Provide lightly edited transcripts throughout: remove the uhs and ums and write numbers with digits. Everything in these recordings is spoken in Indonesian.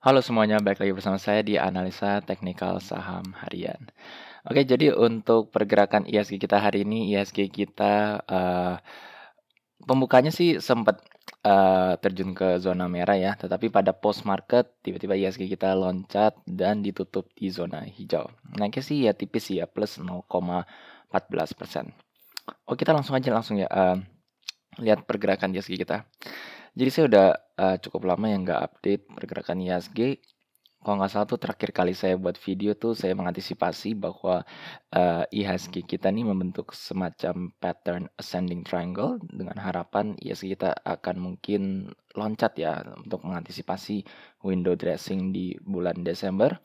Halo semuanya, balik lagi bersama saya di analisa teknikal saham harian. Oke, jadi untuk pergerakan IHSG kita hari ini, IHSG kita pembukanya sih sempat terjun ke zona merah ya, tetapi pada post market tiba-tiba IHSG kita loncat dan ditutup di zona hijau. Naiknya sih ya tipis sih ya, plus 0,14%. Oh, kita langsung ya lihat pergerakan IHSG kita. Jadi saya udah cukup lama yang nggak update pergerakan IHSG. Kalau nggak salah tuh terakhir kali saya buat video tuh saya mengantisipasi bahwa IHSG kita nih membentuk semacam pattern ascending triangle dengan harapan IHSG kita akan mungkin loncat ya untuk mengantisipasi window dressing di bulan Desember.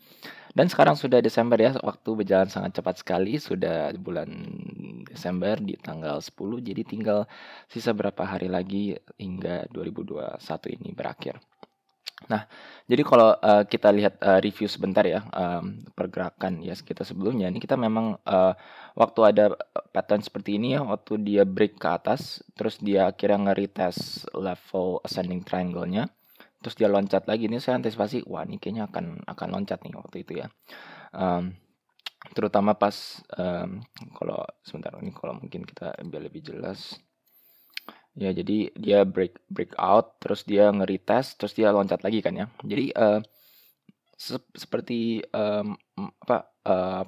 Dan sekarang sudah Desember ya, waktu berjalan sangat cepat sekali, sudah bulan Desember di tanggal 10, jadi tinggal sisa berapa hari lagi hingga 2021 ini berakhir. Nah, jadi kalau kita lihat review sebentar ya pergerakan ya kita sebelumnya, ini kita memang waktu ada pattern seperti ini ya, waktu dia break ke atas, terus dia akhirnya nge-retest level ascending triangle-nya, terus dia loncat lagi. Ini saya antisipasi, wah ini kayaknya akan loncat nih waktu itu ya. Um, Terutama pas kalau sebentar ini kalau mungkin kita biar lebih jelas. Ya, jadi dia breakout, terus dia nge-retest, terus dia loncat lagi kan ya. Jadi seperti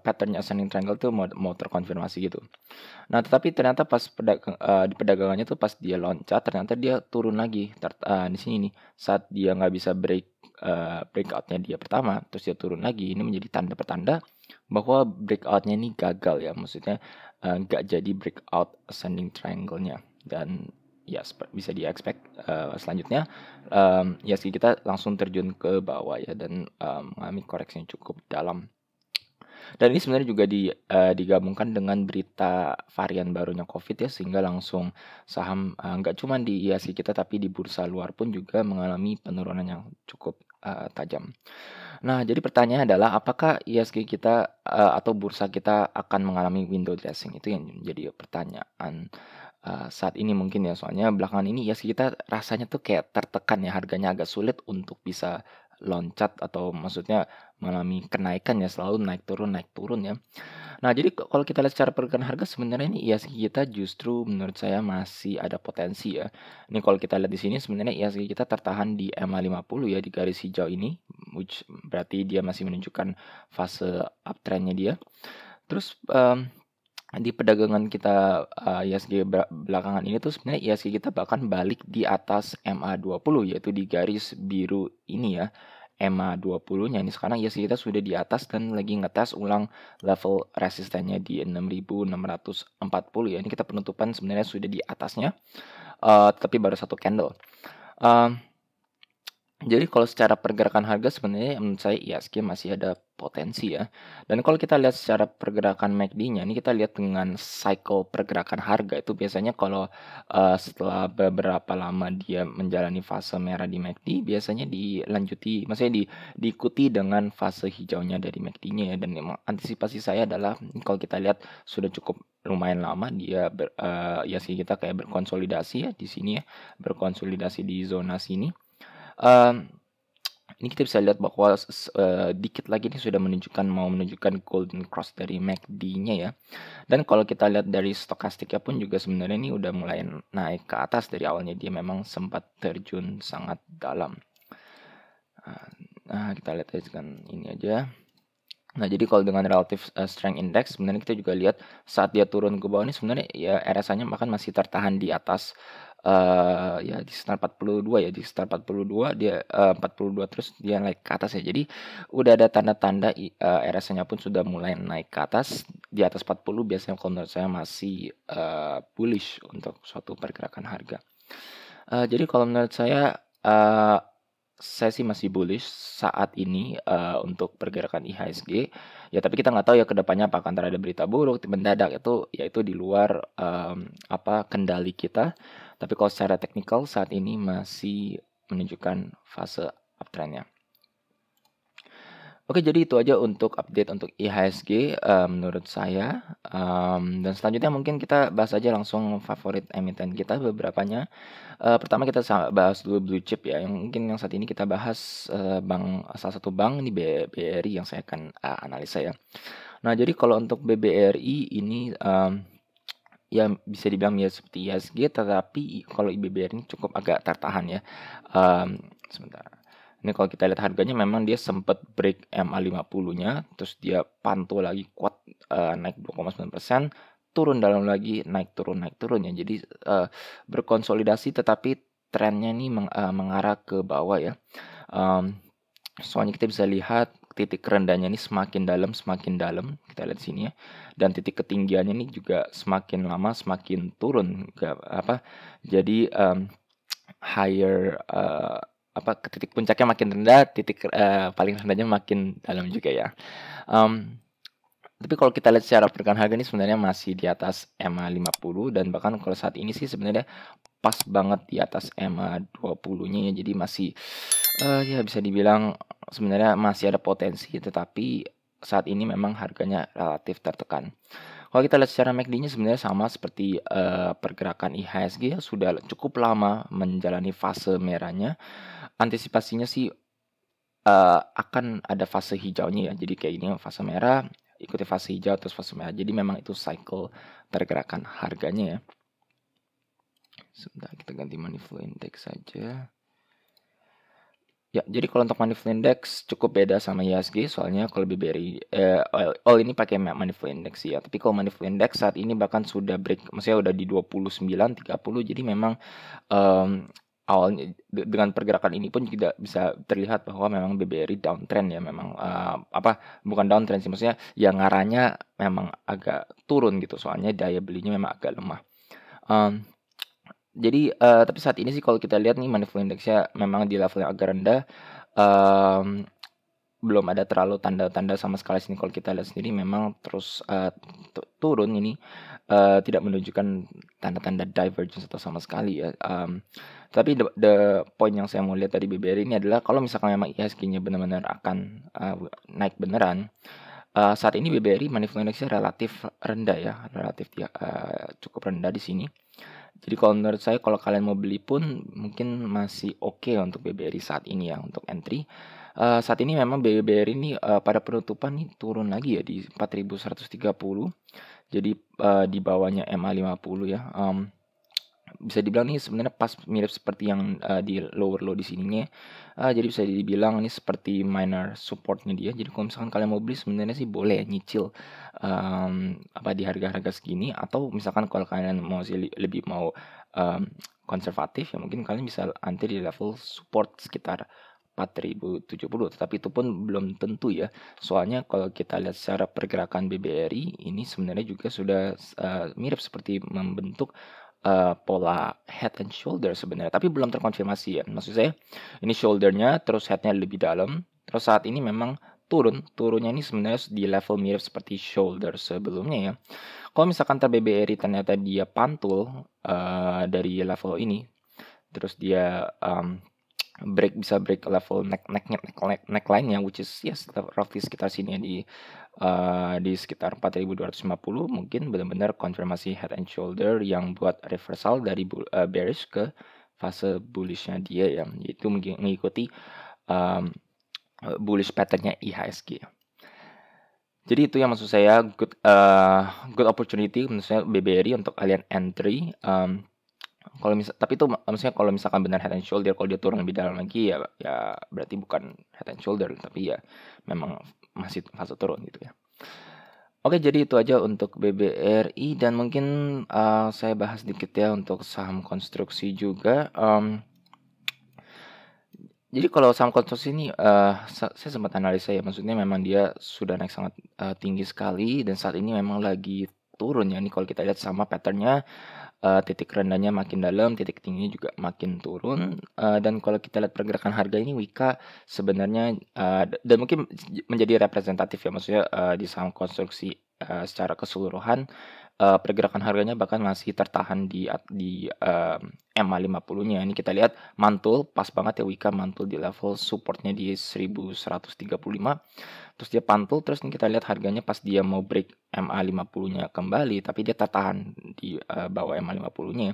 patternnya ascending triangle tuh mau terkonfirmasi gitu. Nah, tetapi ternyata pas di perdagangannya tuh pas dia loncat, ternyata dia turun lagi. Di sini nih, saat dia nggak bisa breakoutnya dia pertama, terus dia turun lagi. Ini menjadi tanda pertanda bahwa breakoutnya ini gagal ya. Maksudnya nggak jadi breakout ascending triangle-nya. Dan ya bisa di-expect selanjutnya ya sih kita langsung terjun ke bawah ya dan mengalami koreksi yang cukup dalam. Dan ini sebenarnya juga digabungkan dengan berita varian barunya COVID ya, sehingga langsung saham nggak cuma di IHSG kita tapi di bursa luar pun juga mengalami penurunan yang cukup tajam. Nah, jadi pertanyaannya adalah apakah IHSG kita atau bursa kita akan mengalami window dressing? Itu yang menjadi pertanyaan saat ini mungkin ya, soalnya belakangan ini IHSG kita rasanya tuh kayak tertekan ya, harganya agak sulit untuk bisa loncat atau maksudnya mengalami kenaikan ya, selalu naik turun ya. Nah, jadi kalau kita lihat secara pergerakan harga sebenarnya ini IHSG kita justru menurut saya masih ada potensi ya. Ini kalau kita lihat di sini sebenarnya IHSG kita tertahan di MA50 ya, di garis hijau ini, which berarti dia masih menunjukkan fase uptrendnya dia. Terus di perdagangan kita IHSG belakangan ini tuh sebenarnya IHSG kita bahkan balik di atas MA20 yaitu di garis biru ini ya. MA20-nya ini sekarang IHSG kita sudah di atas dan lagi ngetes ulang level resistennya di 6640 ya. Ini kita penutupan sebenarnya sudah di atasnya, tapi baru satu candle. Jadi kalau secara pergerakan harga sebenarnya menurut saya IHSG masih ada potensi ya. Dan kalau kita lihat secara pergerakan MACD-nya, ini kita lihat dengan cycle pergerakan harga itu biasanya kalau setelah beberapa lama dia menjalani fase merah di MACD, biasanya maksudnya diikuti dengan fase hijaunya dari MACD-nya ya. Dan memang antisipasi saya adalah kalau kita lihat sudah cukup lumayan lama dia IHSG kita kayak berkonsolidasi ya di sini ya, berkonsolidasi di zona sini. Ini kita bisa lihat bahwa dikit lagi ini sudah mau menunjukkan golden cross dari MACD-nya ya. Dan kalau kita lihat dari stokastiknya pun juga sebenarnya ini udah mulai naik ke atas dari awalnya dia memang sempat terjun sangat dalam. Nah, kita lihat kan ini aja. Nah, jadi kalau dengan relative strength index sebenarnya kita juga lihat saat dia turun ke bawah ini sebenarnya ya RSI-nya bahkan masih tertahan di atas ya di sekitar 42 ya, di sekitar 42 dia 42 terus dia naik ke atas ya. Jadi udah ada tanda-tanda RSI-nya pun sudah mulai naik ke atas, di atas 40 biasanya kalau menurut saya masih bullish untuk suatu pergerakan harga. Jadi kalau menurut saya sih masih bullish saat ini untuk pergerakan IHSG. Ya tapi kita nggak tahu ya kedepannya apakah antara ada berita buruk mendadak itu di luar kendali kita. Tapi kalau secara teknikal saat ini masih menunjukkan fase uptrendnya. Oke, jadi itu aja untuk update untuk IHSG, menurut saya, dan selanjutnya mungkin kita bahas aja langsung favorit emiten kita beberapanya. Pertama kita bahas dulu blue chip ya, yang mungkin yang saat ini kita bahas, salah satu bank ini BRI yang saya akan, analisa ya. Nah, jadi kalau untuk BBRI ini, ya bisa dibilang ya seperti IHSG, tetapi kalau BBRI ini cukup agak tertahan ya. Sebentar. Ini kalau kita lihat harganya memang dia sempat break MA50-nya, terus dia pantul lagi kuat, naik 2,9%, turun dalam lagi, naik turun ya. Jadi, berkonsolidasi tetapi trennya ini mengarah ke bawah ya. Soalnya kita bisa lihat titik rendahnya ini semakin dalam, kita lihat sini ya. Dan titik ketinggiannya ini juga semakin lama semakin turun, jadi, higher, ke titik puncaknya makin rendah, titik, paling rendahnya makin dalam juga ya. Tapi kalau kita lihat secara pergerakan harga ini sebenarnya masih di atas MA50, dan bahkan kalau saat ini sih sebenarnya pas banget di atas MA20-nya ya. Jadi masih, ya bisa dibilang sebenarnya masih ada potensi, tetapi saat ini memang harganya relatif tertekan. Kalau kita lihat secara MACD-nya sebenarnya sama seperti, pergerakan IHSG ya, sudah cukup lama menjalani fase merahnya. Antisipasinya sih, akan ada fase hijaunya ya. Jadi kayak ini fase merah, ikuti fase hijau, terus fase merah. Jadi memang itu cycle pergerakan harganya ya. Sebentar, kita ganti money flow index saja. Ya, jadi kalau untuk money flow index cukup beda sama IHSG, soalnya kalau BBRI, ini pakai money flow index ya. Tapi kalau money flow index saat ini bahkan sudah break, maksudnya udah di 29, 30. Jadi memang, awalnya dengan pergerakan ini pun tidak bisa terlihat bahwa memang BBRI downtrend ya. Memang, bukan downtrend sih, maksudnya ya ngarahnya memang agak turun gitu, soalnya daya belinya memang agak lemah. Jadi, tapi saat ini sih kalau kita lihat nih money flow index-nya memang di level yang agak rendah, belum ada terlalu tanda-tanda sama sekali sini. Kalau kita lihat sendiri memang terus, turun ini, tidak menunjukkan tanda-tanda divergence atau sama sekali ya. Tapi the point yang saya mau lihat dari BBRI ini adalah kalau misalkan memang IHSG-nya benar-benar akan, naik beneran, saat ini BBRI money flow index-nya relatif rendah ya, relatif dia, cukup rendah di sini. Jadi kalau menurut saya kalau kalian mau beli pun mungkin masih oke untuk BBRI saat ini ya untuk entry. Saat ini memang BBRI ini, pada penutupan nih turun lagi ya di 4.130. Jadi, di bawahnya MA50 ya. Bisa dibilang nih sebenarnya pas mirip seperti yang, di lower low di sininya. Jadi bisa dibilang ini seperti minor supportnya dia. Jadi kalau misalkan kalian mau beli sebenarnya sih boleh ya nyicil, di harga-harga segini, atau misalkan kalau kalian mau lebih mau, konservatif ya mungkin kalian bisa antri di level support sekitar 4.070, tetapi itu pun belum tentu ya. Soalnya kalau kita lihat secara pergerakan BBRI ini sebenarnya juga sudah, mirip seperti membentuk, pola head and shoulder sebenarnya, tapi belum terkonfirmasi ya. Maksud saya, ini shoulder-nya, terus head-nya lebih dalam, terus saat ini memang turunnya ini sebenarnya di level mirip seperti shoulder sebelumnya ya. Kalau misalkan BBRI ternyata dia pantul, dari level ini, terus dia, bisa break level neckline-nya, which is yes roughly sekitar sini ya, di sekitar 4.250, mungkin benar-benar konfirmasi head and shoulder yang buat reversal dari bearish ke fase bullish-nya dia ya, yaitu mengikuti, bullish pattern-nya IHSG. Jadi itu yang maksud saya good opportunity menurut saya BBRI untuk kalian entry. Tapi itu maksudnya kalau misalkan benar head and shoulder, kalau dia turun lebih dalam lagi ya berarti bukan head and shoulder, tapi ya memang masih fase turun gitu ya. Oke, jadi itu aja untuk BBRI, dan mungkin, saya bahas dikit ya untuk saham konstruksi juga. Jadi kalau saham konstruksi ini, saya sempat analisa ya, maksudnya memang dia sudah naik sangat, tinggi sekali, dan saat ini memang lagi turun ya. Ini kalau kita lihat sama pattern-nya, titik rendahnya makin dalam, titik tingginya juga makin turun, dan kalau kita lihat pergerakan harga ini Wika sebenarnya, dan mungkin menjadi representatif ya, maksudnya, di saham konstruksi, secara keseluruhan, pergerakan harganya bahkan masih tertahan di EMA 50-nya. Ini kita lihat mantul, pas banget ya Wika mantul di level supportnya di 1135. Terus dia pantul, terus ini kita lihat harganya pas dia mau break MA 50-nya kembali, tapi dia tertahan di bawah MA 50-nya.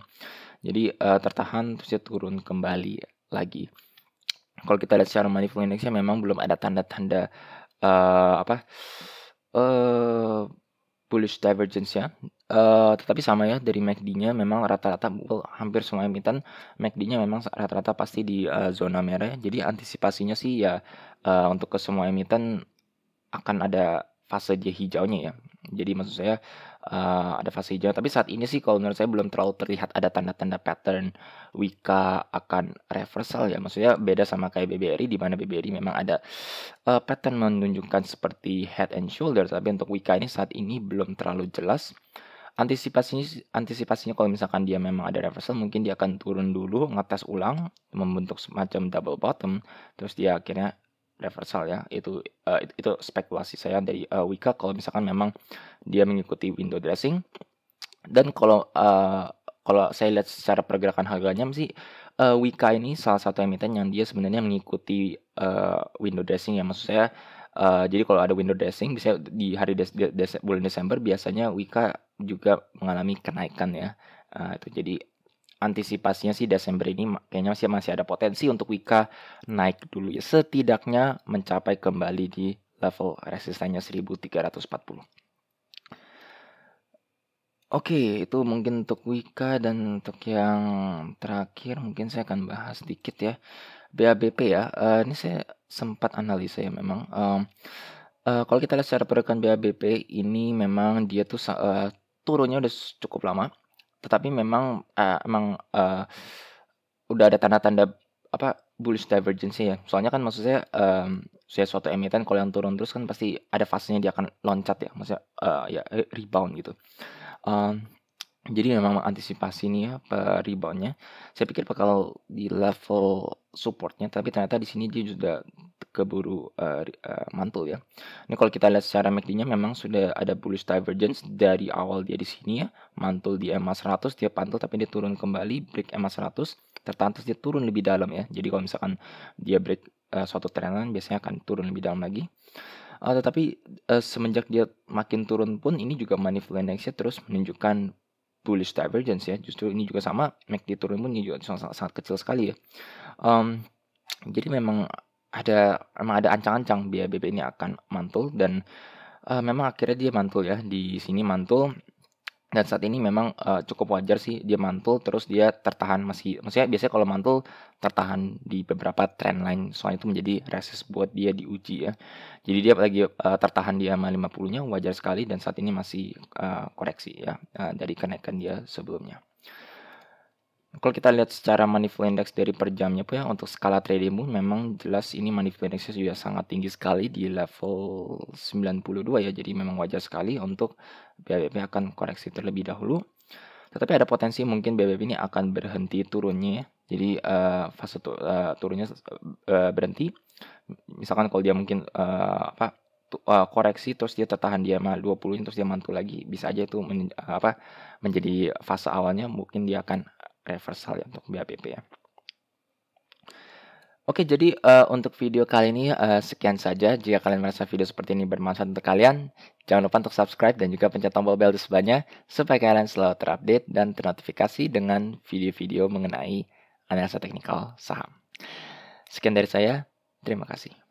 Jadi tertahan terus dia turun kembali lagi. Kalau kita lihat secara money flow indexnya memang belum ada tanda-tanda apa bullish divergence ya. Tetapi sama ya dari MACD-nya memang rata-rata hampir semua emiten MACD-nya memang rata-rata pasti di zona merah ya. Jadi antisipasinya sih ya untuk ke semua emiten akan ada fase dia hijaunya ya. Jadi maksud saya ada fase hijau. Tapi saat ini sih kalau menurut saya belum terlalu terlihat ada tanda-tanda pattern Wika akan reversal ya. Maksudnya beda sama kayak BBRI di mana BBRI memang ada pattern menunjukkan seperti head and shoulder. Tapi untuk Wika ini saat ini belum terlalu jelas. Antisipasinya kalau misalkan dia memang ada reversal, mungkin dia akan turun dulu, ngetes ulang, membentuk semacam double bottom, terus dia akhirnya reversal ya. Itu spekulasi saya dari Wika kalau misalkan memang dia mengikuti window dressing. Dan kalau saya lihat secara pergerakan harganya sih Wika ini salah satu emiten yang dia sebenarnya mengikuti window dressing ya. Maksud saya jadi kalau ada window dressing bisa di hari bulan Desember biasanya Wika juga mengalami kenaikan ya. Itu jadi antisipasinya sih Desember ini kayaknya masih ada potensi untuk Wika naik dulu ya. Setidaknya mencapai kembali di level resistannya 1340. Oke, itu mungkin untuk Wika, dan untuk yang terakhir mungkin saya akan bahas sedikit ya. BABP ya. Ini saya sempat analisa ya memang. Kalau kita lihat secara pergerakan BABP ini memang dia tuh turunnya udah cukup lama. Tetapi memang emang udah ada tanda-tanda bullish divergence ya. Soalnya kan maksud saya saya suatu emiten kalau yang turun terus kan pasti ada fasenya dia akan loncat ya. Maksudnya ya rebound gitu. Jadi memang antisipasi nih ya reboundnya. Saya pikir bakal di level supportnya, tapi ternyata di sini dia sudah keburu mantul ya. Ini kalau kita lihat secara MACD-nya memang sudah ada bullish divergence dari awal dia di sini ya, mantul di EMA 100, dia pantul tapi dia turun kembali, break EMA 100, tertahan terus dia turun lebih dalam ya. Jadi kalau misalkan dia break suatu trendline biasanya akan turun lebih dalam lagi. Tetapi semenjak dia makin turun pun ini juga money flow index-nya terus menunjukkan bullish divergence ya. Justru ini juga sama, MACD turun pun ini juga sangat kecil sekali ya. Jadi memang ada ancang-ancang BABP ini akan mantul, dan memang akhirnya dia mantul ya. Di sini mantul, dan saat ini memang cukup wajar sih dia mantul terus dia tertahan maksudnya biasanya kalau mantul tertahan di beberapa trendline, soalnya itu menjadi resist buat dia diuji ya. Jadi dia lagi tertahan di EMA 50-nya, wajar sekali, dan saat ini masih koreksi ya dari kenaikan dia sebelumnya. Kalau kita lihat secara money flow index dari per jamnya pun ya, untuk skala trading pun memang jelas ini money flow indexnya juga sangat tinggi sekali di level 92 ya. Jadi memang wajar sekali untuk BABP akan koreksi terlebih dahulu. Tetapi ada potensi mungkin BABP ini akan berhenti turunnya ya. Jadi fase turunnya berhenti. Misalkan kalau dia mungkin koreksi terus dia tertahan di EMA 20 terus dia mantul lagi, bisa aja itu menjadi fase awalnya, mungkin dia akan reversal ya untuk BABP ya. Oke, jadi untuk video kali ini sekian saja. Jika kalian merasa video seperti ini bermanfaat untuk kalian, jangan lupa untuk subscribe dan juga pencet tombol bel di sebelahnya supaya kalian selalu terupdate dan ternotifikasi dengan video-video mengenai analisa teknikal saham. Sekian dari saya, terima kasih.